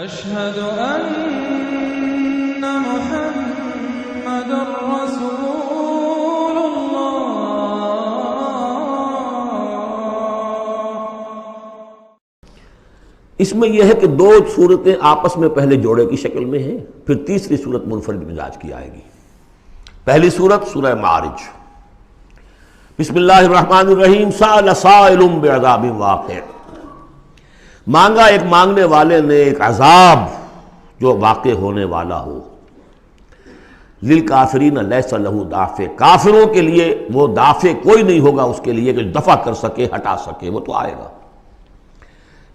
أشهد أن محمد رسول الله۔ اس میں یہ ہے کہ دو صورتیں آپس میں پہلے جوڑے کی شکل میں ہیں، پھر تیسری صورت منفرد مزاج کی آئے گی۔ پہلی صورت سورہ معارج، بسم اللہ الرحمن الرحیم، سأل سائل بعذاب واقع، مانگا ایک مانگنے والے نے ایک عذاب جو واقع ہونے والا ہو۔ للکافرین لیس لہ دافع، کافروں کے لیے وہ دافع کوئی نہیں ہوگا اس کے لیے کہ دفع کر سکے، ہٹا سکے، وہ تو آئے گا۔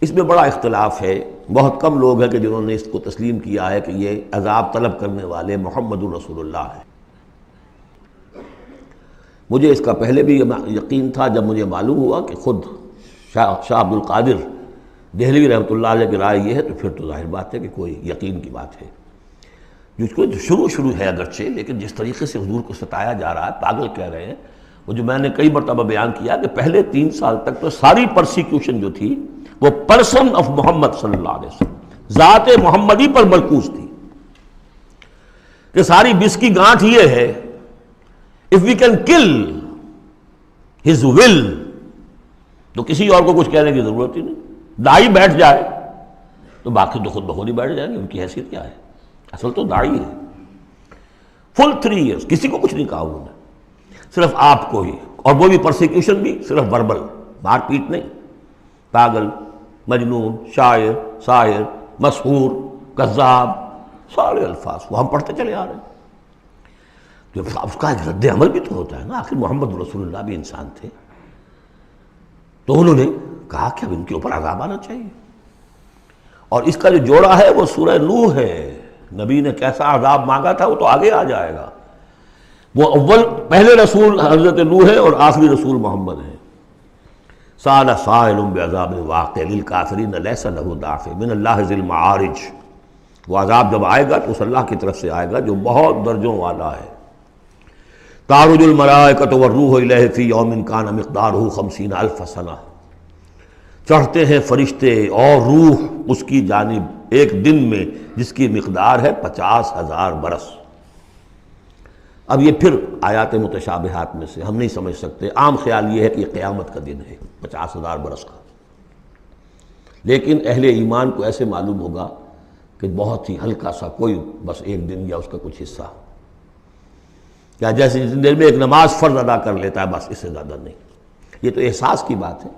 اس میں بڑا اختلاف ہے، بہت کم لوگ ہیں کہ جنہوں نے اس کو تسلیم کیا ہے کہ یہ عذاب طلب کرنے والے محمد الرسول اللہ ہیں۔ مجھے اس کا پہلے بھی یقین تھا، جب مجھے معلوم ہوا کہ خود شاہ عبد القادر دہلوی رحمۃ اللہ علیہ کی رائے یہ ہے، تو پھر تو ظاہر بات ہے کہ کوئی یقین کی بات ہے۔ جس کو شروع ہے اگرچہ، لیکن جس طریقے سے حضور کو ستایا جا رہا ہے، پاگل کہہ رہے ہیں، وہ جو میں نے کئی مرتبہ بیان کیا کہ پہلے 3 سال تک تو ساری پرسیکیوشن جو تھی وہ پرسن آف محمد صلی اللہ علیہ وسلم، ذات محمدی پر مرکوز تھی، کہ ساری بس کی گانٹھ یہ ہے if we can kill his will تو کسی اور کو کچھ کہنے کی ضرورت ہی نہیں، داعی بیٹھ جائے تو باقی تو خود بخود ہی بیٹھ جائیں گے، ان کی حیثیت کیا ہے؟ اصل تو داعی ہے۔ فل 3 ایئرس کسی کو کچھ نہیں کہا انہوں نے، صرف آپ کو ہی، اور وہ بھی پرسیکیوشن بھی صرف وربل، مار پیٹ نہیں، پاگل، مجنون، شاعر، ساحر، مسحور، کذاب، سارے الفاظ وہ ہم پڑھتے چلے آ رہے ہیں۔ اس کا ایک رد عمل بھی تو ہوتا ہے نا، آخر محمد رسول اللہ بھی انسان تھے، تو انہوں نے کہا کہ اب ان کے اوپر عذاب آنا چاہیے۔ اور اس کا جو جوڑا ہے وہ سورہ نوح ہے، نبی نے کیسا عذاب مانگا تھا وہ تو آگے آ جائے گا۔ وہ پہلے رسول حضرت نوح ہے اور آخری رسول محمد ہے۔ سأل سائل بعذاب واقع للکافرین لیس لہ دافع من اللہ ذی المعارج، وہ عذاب جب آئے گا تو اس اللہ کی طرف سے آئے گا جو بہت درجوں والا ہے۔ تعرج الملائکۃ والروح الیہ فی یوم کان مقدارہ 50,000 سنہ، چڑھتے ہیں فرشتے اور روح اس کی جانب ایک دن میں جس کی مقدار ہے 50,000 برس۔ اب یہ پھر آیات متشابہات میں سے ہم نہیں سمجھ سکتے، عام خیال یہ ہے کہ یہ قیامت کا دن ہے 50,000 برس کا، لیکن اہل ایمان کو ایسے معلوم ہوگا کہ بہت ہی ہلکا سا کوئی بس ایک دن یا اس کا کچھ حصہ، یا جیسے جس دیر میں ایک نماز فرض ادا کر لیتا ہے، بس اس سے زیادہ نہیں۔ یہ تو احساس کی بات ہے۔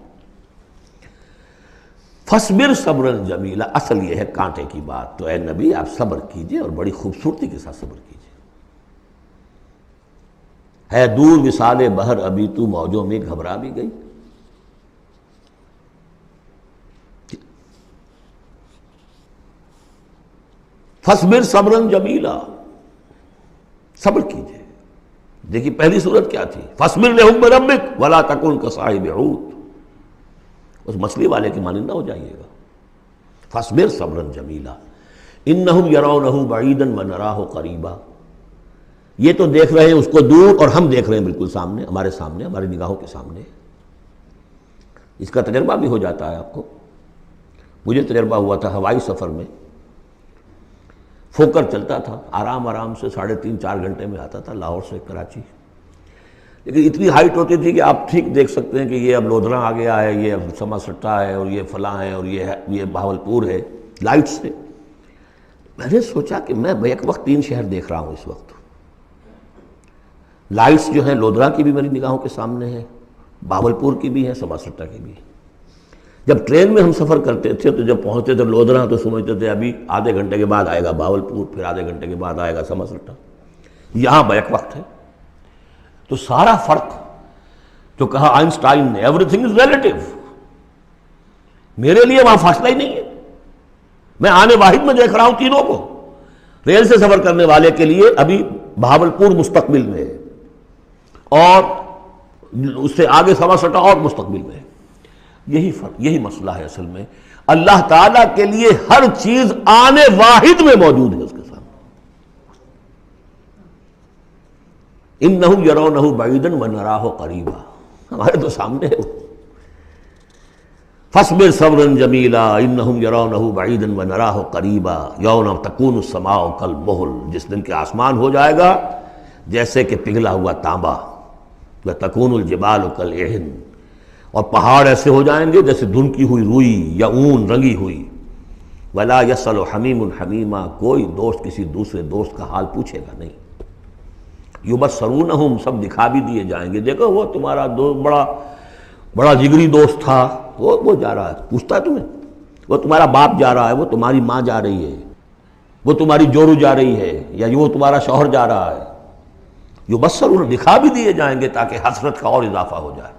فَاصْبِرْ صَبْرًا جَمِيلًا، اصل یہ ہے کانٹے کی بات، تو اے نبی آپ صبر کیجئے اور بڑی خوبصورتی کے ساتھ صبر کیجئے۔ ہے دور وصال بحر ابھی تو موجوں میں گھبرا بھی گئی، فَاصْبِرْ صَبْرًا جَمِيلًا، صبر کیجئے۔ دیکھیے پہلی صورت کیا تھی؟ فَاصْبِرْ لِحُکْمِ رَبِّکَ وَلَا تَکُنْ كَصَاحِبِ حوت، اس مچھلی والے کی مانند نہ ہو جائیے گا۔ فَاصْبِرْ صَبْرًا جَمِيلًا إِنَّهُمْ يَرَوْنَهُ بَعِيدًا وَنَرَاهُ قَرِيبًا، یہ تو دیکھ رہے ہیں اس کو دور اور ہم دیکھ رہے ہیں بالکل سامنے، ہمارے سامنے، ہماری نگاہوں کے سامنے۔ اس کا تجربہ بھی ہو جاتا ہے آپ کو۔ مجھے تجربہ ہوا تھا ہوائی سفر میں، فوکر چلتا تھا آرام سے 3.5-4 گھنٹے میں آتا تھا لاہور سے کراچی، لیکن اتنی ہائٹ ہوتی تھی کہ آپ ٹھیک دیکھ سکتے ہیں کہ یہ اب لودھراں آ گیا ہے، یہ اب سما سٹا ہے، اور یہ فلاں ہے، اور یہ بہاولپور ہے، لائٹ سے۔ میں نے سوچا کہ میں بیک وقت 3 شہر دیکھ رہا ہوں اس وقت، لائٹس جو ہیں لودھراں کی بھی میری نگاہوں کے سامنے ہیں، بہاولپور کی بھی ہیں، سما سٹا کی بھی ہیں۔ جب ٹرین میں ہم سفر کرتے تھے تو جب پہنچتے تھے لودھراں تو سمجھتے تھے ابھی آدھے گھنٹے کے بعد آئے گا بہاولپور، پھر آدھے گھنٹے کے بعد آئے گا سما سٹا، یہاں بیک وقت ہے۔ تو سارا فرق جو کہا آئنسٹائن نے، ایوری تھنگ از ریلیٹیو، میرے لیے وہاں فاصلہ ہی نہیں ہے، میں آنے واحد میں دیکھ رہا ہوں تینوں کو۔ ریل سے سفر کرنے والے کے لیے ابھی بہاولپور مستقبل میں ہے، اور اس سے آگے سما سٹا اور مستقبل میں ہے۔ یہی فرق، یہی مسئلہ ہے اصل میں۔ اللہ تعالیٰ کے لیے ہر چیز آنے واحد میں موجود ہے اس کے سامنے۔ إِنَّهُمْ يَرَوْنَهُ بَعِيدًا وَنَرَاهُ قَرِيبًا، ہمارے تو سامنے ہے۔ فاصبر صبرا جمیلا انہم یرونہ بعیدا ونراہ قریبا یوم تکون السماء کالمہل، جس دن کہ آسمان ہو جائے گا جیسے کہ پگھلا ہوا تانبا، وتکون الجبال کالعہن، اور پہاڑ ایسے ہو جائیں گے جیسے دھنکی ہوئی روئی یا اون رنگی ہوئی، ولا یسأل حمیم حمیما، کوئی دوست کسی دوسرے دوست کا حال پوچھے گا نہیں، یبصرونہم، سب دکھا بھی دیے جائیں گے، دیکھو وہ تمہارا دوست بڑا جگری دوست تھا، وہ جا رہا ہے، پوچھتا ہے تمہیں، وہ تمہارا باپ جا رہا ہے، وہ تمہاری ماں جا رہی ہے، وہ تمہاری جورو جا رہی ہے، یا وہ تمہارا شوہر جا رہا ہے، یبصرون، دکھا بھی دیے جائیں گے تاکہ حسرت کا اور اضافہ ہو جائے۔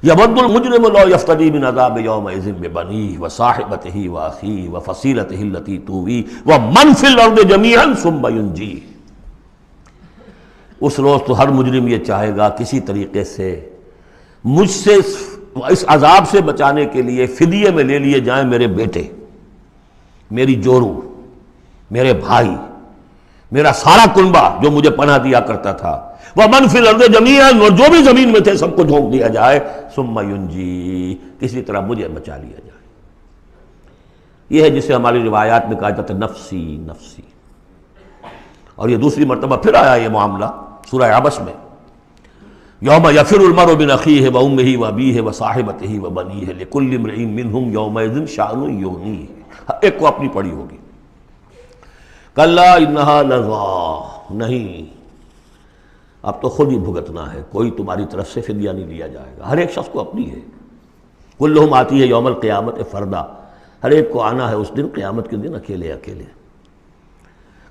یود المجرم لو یفتدی من عذاب یومئذ ببنیہ وصاحبتہ واخیہ وفصیلتہ التی تؤویہ ومن فی الارض جمیعا ثم ینجیہ، اس روز تو ہر مجرم یہ چاہے گا کسی طریقے سے مجھ سے اس عذاب سے بچانے کے لیے فدیے میں لے لیے جائیں میرے بیٹے، میری جورو، میرے بھائی، میرا سارا کنبہ جو مجھے پناہ دیا کرتا تھا، وَمَنْ فِي الْأَرْضِ جَمِيعًا، اور جو بھی زمین میں تھے سب کو جھونک دیا جائے، ثُمَّ يُنْجِي، کسی طرح مجھے بچا لیا جائے۔ یہ ہے جسے ہماری روایات میں کہا جاتا ہے نفسی نفسی، اور یہ دوسری مرتبہ پھر آیا یہ معاملہ سورہ عبس میں، یوم یفر المرء من اخیہ وامہ وابیہ وصاحبتہ وبنیہ لکل امرئ منہم یومئذ شأن یغنیہ، ایک کو اپنی پڑی ہوگی، کلا انہا لظیٰ، نہیں، اب تو خود ہی بھگتنا ہے، کوئی تمہاری طرف سے فدیہ نہیں لیا جائے گا، ہر ایک شخص کو اپنی ہے، کلہم آتی ہے یوم القیامت فردا، ہر ایک کو آنا ہے اس دن قیامت کے دن اکیلے اکیلے۔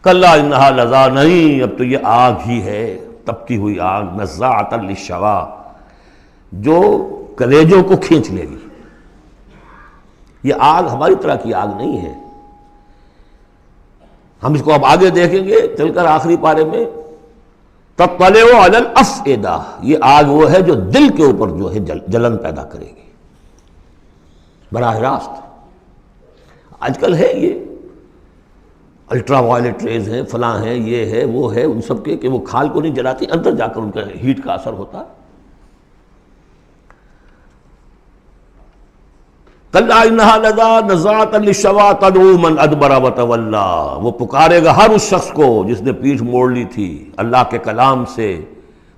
کلا انہا لظیٰ، نہیں، اب تو یہ آگ ہی ہے، تپتی ہوئی آگ، نزاعۃ للشوا، جو کلیجوں کو کھینچ لے گی۔ یہ آگ ہماری طرح کی آگ نہیں ہے، ہم اس کو اب آگے دیکھیں گے چل کر آخری پارے میں، تطلع علی الافئدہ، یہ آگ وہ ہے جو دل کے اوپر جو ہے جلن پیدا کرے گی براہ راست۔ آج کل ہے یہ الٹرا وائلٹ ریز ہیں، فلاں ہیں، یہ ہے وہ ہے، ان سب کے کہ وہ کھال کو نہیں جلاتی، اندر جا کر ان کا ہیٹ کا اثر ہوتا ہے۔ کلا انہا لظیٰ نزاعۃ للشوا تدعو من ادبر وتولی، وہ پکارے گا ہر اس شخص کو جس نے پیٹھ موڑ لی تھی اللہ کے کلام سے،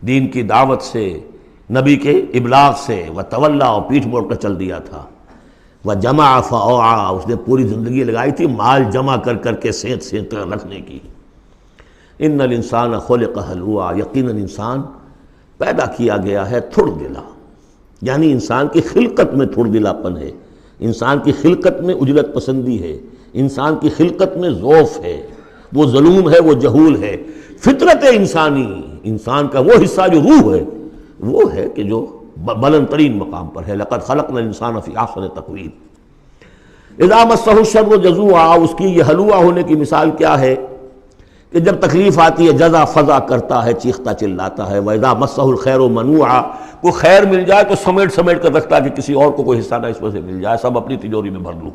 دین کی دعوت سے، نبی کے ابلاغ سے، وتولی، اور پیٹھ موڑ کر چل دیا تھا، وجمع فاوعى، اس نے پوری زندگی لگائی تھی مال جمع کر کر کے سینت کر رکھنے کی۔ ان الانسان خلق ہلوعا، یقیناً انسان پیدا کیا گیا ہے تھڑ دلا، یعنی انسان کی خلقت میں تھڑ دلاپن ہے، انسان کی خلقت میں اجلت پسندی ہے، انسان کی خلقت میں ضعف ہے، وہ ظلوم ہے، وہ جہول ہے۔ فطرت انسانی، انسان کا وہ حصہ جو روح ہے وہ ہے کہ جو بلند ترین مقام پر ہے، لقد خلقنا الانسان فی احسن تقویم۔ اذا مسہ الشر جزوعا، اس کی یہ ہلوعا ہونے کی مثال کیا ہے کہ جب تکلیف آتی ہے جزا فضا کرتا ہے، چیختا چلاتا ہے، وَإِذَا مَسَّهُ الْخَيْرُ مَنُوعًا، کوئی خیر مل جائے تو سمیٹ کر رکھتا ہے کہ کسی اور کو کوئی حصہ نہ اس میں سے مل جائے، سب اپنی تجوری میں بھر لوں۔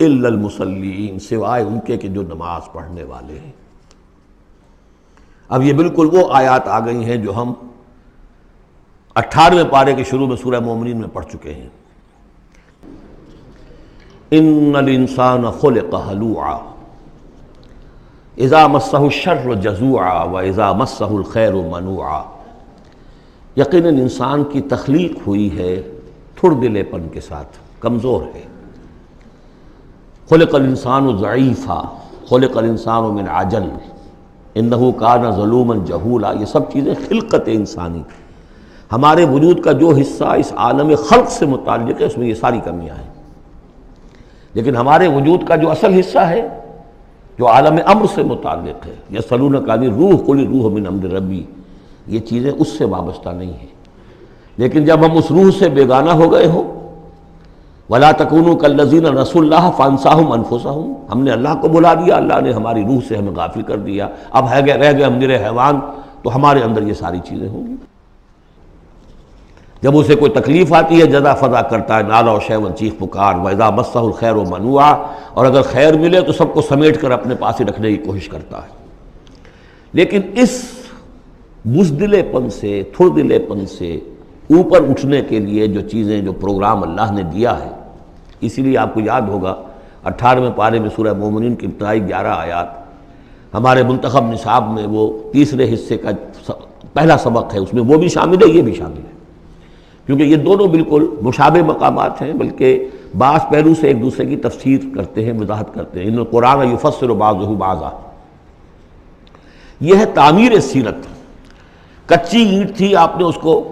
إِلَّا الْمُصَلِّينَ، سوائے ان کے کہ جو نماز پڑھنے والے ہیں۔ اب یہ بالکل وہ آیات آ گئی ہیں جو ہم 18ویں پارے کے شروع میں سورہ مومنین میں پڑھ چکے ہیں۔ ان الانسان خلق ہلوعا اذا مسہ الشر جزوعا واذا مسہ الخیر منوعا، یقیناً انسان کی تخلیق ہوئی ہے تھڑ دلے پن کے ساتھ، کمزور ہے۔ خلق الانسان ضعیفا، خلق الانسان من عجل، انہ کان ظلوما جہولا، یہ سب چیزیں خلقت انسانی، ہمارے وجود کا جو حصہ اس عالم خلق سے متعلق ہے اس میں یہ ساری کمیاں ہیں، لیکن ہمارے وجود کا جو اصل حصہ ہے جو عالم امر سے متعلق ہے، یسألونک عن الروح قل الروح من امر ربی، یہ چیزیں اس سے وابستہ نہیں ہیں۔ لیکن جب ہم اس روح سے بیگانہ ہو گئے ہوں، وَلَا تَكُونُوا كَالَّذِينَ نَسُوا اللَّهَ فَأَنسَاهُمْ أَنفُسَهُمْ، ہم نے اللہ کو بھلا دیا، اللہ نے ہماری روح سے ہمیں غافل کر دیا، اب رہ گئے ہم نرے حیوان، تو ہمارے اندر یہ ساری چیزیں ہوں گی۔ جب اسے کوئی تکلیف آتی ہے جزا فضا کرتا ہے، نالا و شیون، چیخ پکار، وَإِذَا مَسَّهُ الْخَيْرُ مَنُوعًا، اور اگر خیر ملے تو سب کو سمیٹ کر اپنے پاس ہی رکھنے کی کوشش کرتا ہے۔ لیکن اس بزدلے پن سے، تھڑ دلے پن سے اوپر اٹھنے کے لیے جو چیزیں، جو پروگرام اللہ نے دیا ہے. اسی لیے آپ کو یاد ہوگا 18ویں پارے میں سورہ مومنین کی ابتدائی 11 آیات ہمارے منتخب نصاب میں وہ تیسرے حصے کا پہلا سبق ہے، اس میں وہ بھی شامل ہے، یہ بھی شامل ہے، کیونکہ یہ دونوں بالکل مشابہ مقامات ہیں، بلکہ بعض پہلو سے ایک دوسرے کی تفسیر کرتے ہیں، وضاحت کرتے ہیں. ان القرآن یفسر بعضہ بعضا. یہ ہے تعمیر سیرت. کچی اینٹ تھی، آپ نے اس کو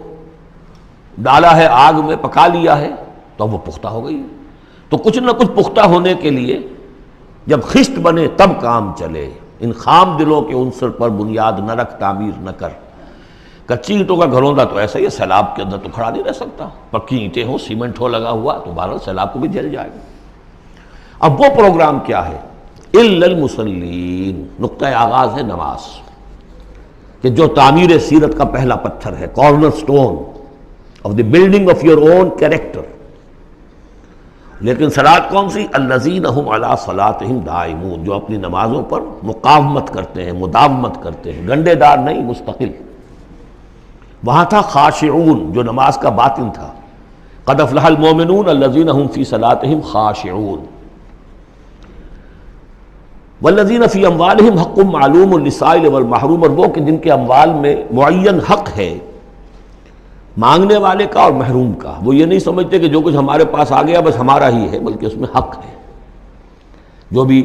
ڈالا ہے آگ میں، پکا لیا ہے تو وہ پختہ ہو گئی. تو کچھ نہ کچھ پختہ ہونے کے لیے جب خشت بنے تب کام چلے. ان خام دلوں کے عنصر پر بنیاد نہ رکھ، تعمیر نہ کر. کچی اینٹوں کا گھروندا تو ایسا ہی ہے، سیلاب کے اندر تو کھڑا نہیں رہ سکتا. پکی اینٹیں ہوں، سیمنٹ ہو لگا ہوا تو بہرحال سیلاب کو بھی جل جائے گا. اب وہ پروگرام کیا ہے؟ الا المصلین. نقطۂ آغاز ہے نماز، کہ جو تعمیر سیرت کا پہلا پتھر ہے، corner stone of the building of your own character. لیکن صلاۃ کون سی؟ الذین ہم علی صلاتہم دائمون. جو اپنی نمازوں پر مقاومت کرتے ہیں، مداومت کرتے ہیں، گنڈے دار نہیں، مستقل. وہاں تھا خاشعون، جو نماز کا باطن تھا. قد افلح المؤمنون الذین هم فی صلاتہم خاشعون. والذین فی اموالہم حق معلوم للسائل والمحروم. اور وہ کہ جن کے اموال میں معین حق ہے مانگنے والے کا اور محروم کا. وہ یہ نہیں سمجھتے کہ جو کچھ ہمارے پاس آ گیا بس ہمارا ہی ہے، بلکہ اس میں حق ہے. جو بھی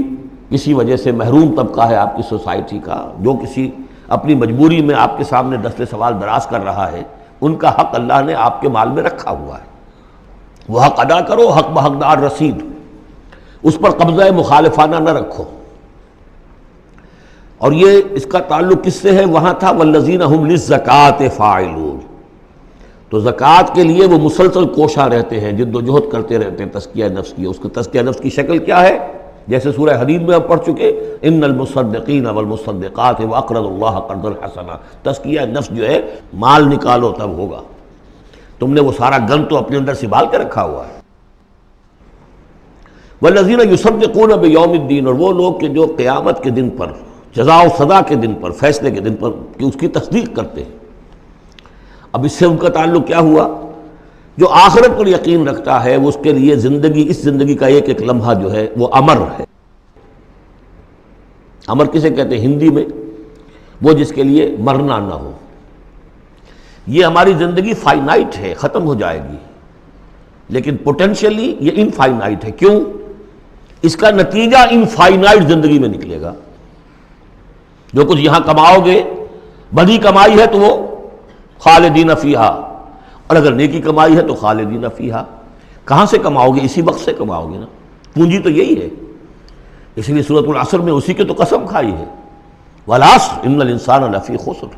کسی وجہ سے محروم طبقہ ہے آپ کی سوسائٹی کا، جو کسی اپنی مجبوری میں آپ کے سامنے دست سوال دراز کر رہا ہے، ان کا حق اللہ نے آپ کے مال میں رکھا ہوا ہے. وہ حق ادا کرو، حق بحقدار رسید. اس پر قبضہ مخالفانہ نہ رکھو. اور یہ اس کا تعلق کس سے ہے؟ وہاں تھا والذین هم للزکاۃ فاعلون. تو زکوٰۃ کے لیے وہ مسلسل کوشاں رہتے ہیں، جد و جہد کرتے رہتے ہیں تزکیہ نفس کی. اس کا تزکیہ نفس کی شکل کیا ہے؟ جیسے سورہ حدید میں ہم پڑھ چکے، ان المصدقین والمصدقات واقرضوا اللہ قرضا حسنا. تزکیہ نفس جو ہے، مال نکالو تب ہوگا. تم نے وہ سارا گن تو اپنے اندر سنبھال کے رکھا ہوا ہے. والذین یصدقون بیوم الدین. اور وہ لوگ کہ جو قیامت کے دن پر، جزا و سزا کے دن پر، فیصلے کے دن پر کہ اس کی تصدیق کرتے ہیں. اب اس سے ان کا تعلق کیا ہوا؟ جو آخرت پر یقین رکھتا ہے وہ اس کے لیے زندگی، اس زندگی کا ایک ایک لمحہ جو ہے وہ امر ہے. امر کسے کہتے ہیں ہندی میں؟ وہ جس کے لیے مرنا نہ ہو. یہ ہماری زندگی فائنائٹ ہے، ختم ہو جائے گی، لیکن پوٹینشلی یہ انفائنائٹ ہے. کیوں؟ اس کا نتیجہ انفائنائٹ زندگی میں نکلے گا. جو کچھ یہاں کماؤ گے، بڑی کمائی ہے تو وہ خالدین فیہا، اور اگر نیکی کمائی ہے تو خالدین فیہا. کہاں سے کماؤ گے؟ اسی وقت سے کماؤ گے نا. پونجی تو یہی ہے. اس لیے سورۃ العصر میں اسی کی تو قسم کھائی ہے، والعصر ان الانسان لفی خسر.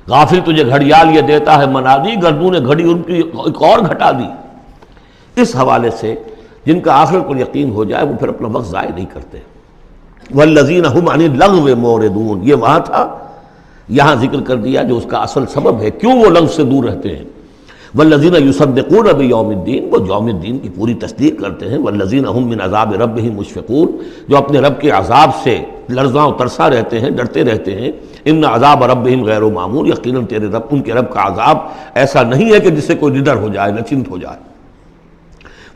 غافل تجھے گھڑیال یہ دیتا ہے منادی، گردوں نے گھڑی ان کی ایک اور گھٹا دی. اس حوالے سے جن کا آخرت پر یقین ہو جائے وہ پھر اپنا وقت ضائع نہیں کرتے. والذین هم عن اللغو معرضون. یہ وہاں تھا، یہاں ذکر کر دیا جو اس کا اصل سبب ہے کیوں وہ لغو سے دور رہتے ہیں. والذین یصدقون بیوم الدین. وہ یوم الدین کی پوری تصدیق کرتے ہیں. والذین هم من عذاب ربهم مشفقون. جو اپنے رب کے عذاب سے لرزاں و ترساں رہتے ہیں، ڈرتے رہتے ہیں. ان عذاب ربهم غیر معمول. یقیناً تیرے رب، ان کے رب کا عذاب ایسا نہیں ہے کہ جس سے کوئی نڈر ہو جائے، نچنت ہو جائے.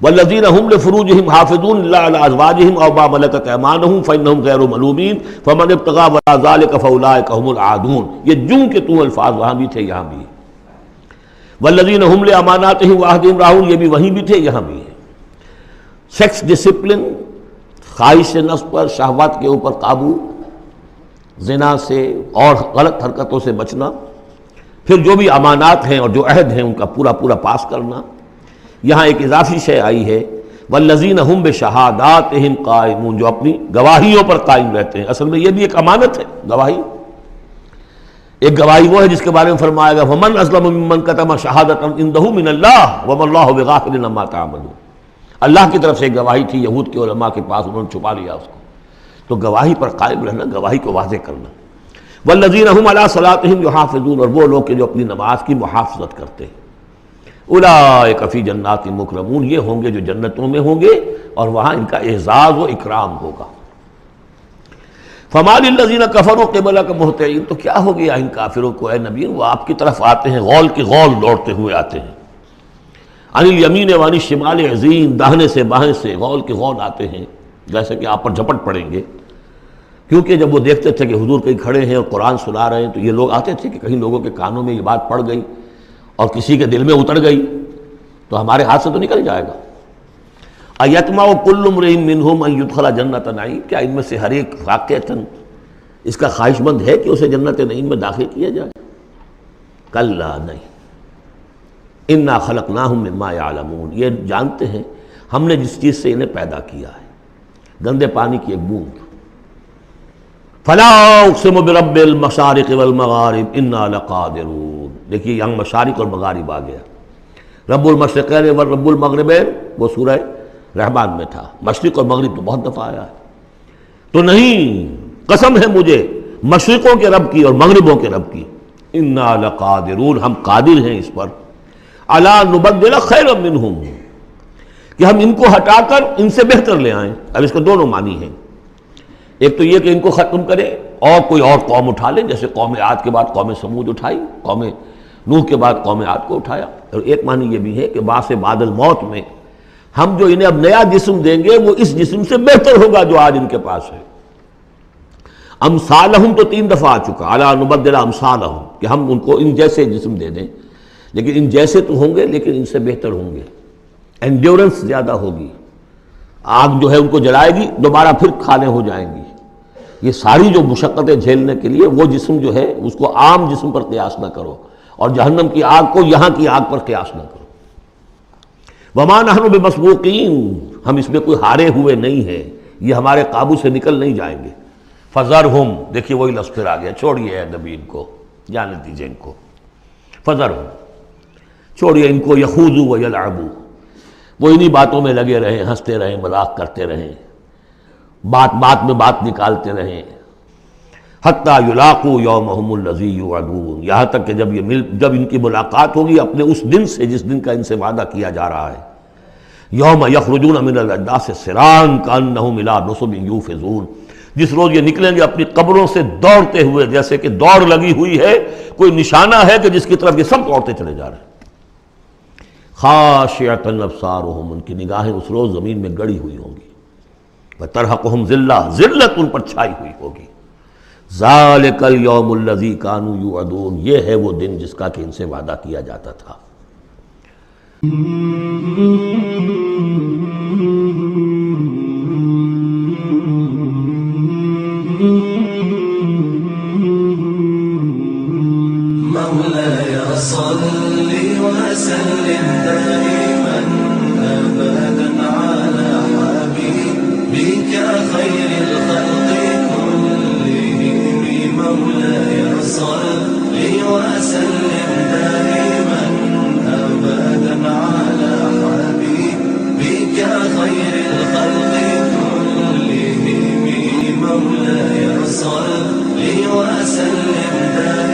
والذین هم لفروجهم حافظون الا علی ازواجهم او ما ملکت ایمانهم فانهم غیر ملومین فمن ابتغى وراء ذلك فاولئک هم العادون. یہ جوں کے تو الفاظ وہاں بھی تھے یہاں بھی. والذین هم لاماناتهم وعهدهم راعون. یہ بھی وہیں بھی تھے یہاں بھی ہے. سیکس ڈسپلن، خواہش نفس پر، شہوات کے اوپر قابو، زنا سے اور غلط حرکتوں سے بچنا، پھر جو بھی امانات ہیں اور جو عہد ہیں ان کا پورا پورا پاس کرنا. یہاں ایک اضافی شے آئی ہے والذین هم بشہاداتہم قائمون. جو اپنی گواہیوں پر قائم رہتے ہیں. اصل میں یہ بھی ایک امانت ہے گواہی. ایک گواہی وہ ہے جس کے بارے میں فرمایا گیا فمن اظلم ممن کتم شہادۃ عنده من اللہ وما اللہ بغافل عما تعملون. اللہ کی طرف سے ایک گواہی تھی یہود کے علماء کے پاس، انہوں نے چھپا لیا اس کو. تو گواہی پر قائم رہنا، گواہی کو واضح کرنا. والذین هم علی صلاتہم یحافظون. اور وہ لوگ کہ جو اپنی نماز کی محافظت کرتے ہیں. اولئک فی جنات مکرمون. یہ ہوں گے جو جنتوں میں ہوں گے اور وہاں ان کا اعزاز و اکرام ہوگا. فما للذین کفروا قبلک مہطعین، تو کیا ہو گیا ان کافروں کو اے نبی، وہ آپ کی طرف آتے ہیں غول کی غول دوڑتے ہوئے آتے ہیں، عن الیمین وعن الشمال عزین، داہنے سے بائیں سے غول کی غول آتے ہیں، جیسے کہ آپ پر جھپٹ پڑیں گے، کیونکہ جب وہ دیکھتے تھے کہ حضور کہیں کھڑے ہیں اور قرآن سنا رہے ہیں تو یہ لوگ آتے تھے کہ کہیں لوگوں کے کانوں میں یہ بات پڑ گئی اور کسی کے دل میں اتر گئی تو ہمارے ہاتھ سے تو نکل جائے گا۔ ایطمع کل امرئ منہم ان یدخل جنۃ نعیم، کیا ان میں سے ہر ایک واقعتاً اس کا خواہش مند ہے کہ اسے جنت نعیم میں داخل کیا جائے؟ کلا نہیں، انا خلقناہم مما یعلمون، یہ جانتے ہیں ہم نے جس چیز سے انہیں پیدا کیا ہے، گندے پانی کی ایک بوند۔ فلا اقسم برب المشارق والمغارب انا لقادرون، دیکھیے یہاں مشارق اور مغارب آ گیا، رب المشرقین و رب المغربین وہ سورہ رحمان میں تھا، مشرق اور مغرب تو بہت دفعہ آیا ہے، تو نہیں، قسم ہے مجھے مشرقوں کے رب کی اور مغربوں کے رب کی، انا لقادرون، ہم قادر ہیں اس پر، الا نبدل خیرا منہم، کہ ہم ان کو ہٹا کر ان سے بہتر لے آئیں۔ اب اس کے دونوں معنی ہیں، ایک تو یہ کہ ان کو ختم کرے اور کوئی اور قوم اٹھا لیں، جیسے قوم عاد کے بعد قوم سمود اٹھائی، قوم نوح کے بعد قوم عاد کو اٹھایا، اور ایک معنی یہ بھی ہے کہ بعث بعد الموت میں ہم جو انہیں اب نیا جسم دیں گے وہ اس جسم سے بہتر ہوگا جو آج ان کے پاس ہے۔ امثالہم تو 3 دفعہ آ چکا، الا نبدل امثالہم، کہ ہم ان کو ان جیسے جسم دے دیں، لیکن ان جیسے تو ہوں گے لیکن ان سے بہتر ہوں گے، انڈیورنس زیادہ ہوگی، آگ جو ہے ان کو جلائے گی دوبارہ پھر کھانے ہو جائیں گی، یہ ساری جو مشقتیں جھیلنے کے لیے وہ جسم جو ہے اس کو عام جسم پر قیاس نہ کرو، اور جہنم کی آگ کو یہاں کی آگ پر قیاس نہ کرو۔ وما نحن بمسبوقین، ہم اس میں کوئی ہارے ہوئے نہیں ہیں، یہ ہمارے قابو سے نکل نہیں جائیں گے۔ فذرہم، دیکھیے وہی لفظ پھر آ گیا، چھوڑیے اے نبی ان کو، جانے دیجیے ان کو، فذرہم، چھوڑیے ان کو، یخوضوا ویلعبوا، وہ انہی باتوں میں لگے رہیں، ہنستے رہیں، مذاق کرتے رہیں، بات بات میں بات نکالتے رہیں، حتیٰ یلاقوا یومہم الذی یوعدون، یہاں تک کہ جب ان کی ملاقات ہوگی اپنے اس دن سے جس دن کا ان سے وعدہ کیا جا رہا ہے، یوم یخرجون من الاجداث سراعا کانہم الی نصب یوفضون، جس روز یہ نکلیں گے اپنی قبروں سے دوڑتے ہوئے، جیسے کہ دوڑ لگی ہوئی ہے، کوئی نشانہ ہے کہ جس کی طرف یہ سب دوڑتے چلے جا رہے ہیں۔ خاشعۃ ابصارہم، ان کی نگاہیں اس روز زمین میں گڑی ہوئی ہوں گی، وترہقہم ذلہ، ذلت ان پر چھائی ہوئی ہوگی۔ ذالک الیوم الذی کانوا یوعدون، یہ ہے وہ دن جس کا کہ ان سے وعدہ کیا جاتا تھا۔ مولاي صل وسلم دائما أبدا على حبيبك خير الخلق كلهم، مولاي صل وسلم دائما أبدا على حبيبك خير الخلق كلهم، مولاي صل وسلم دائما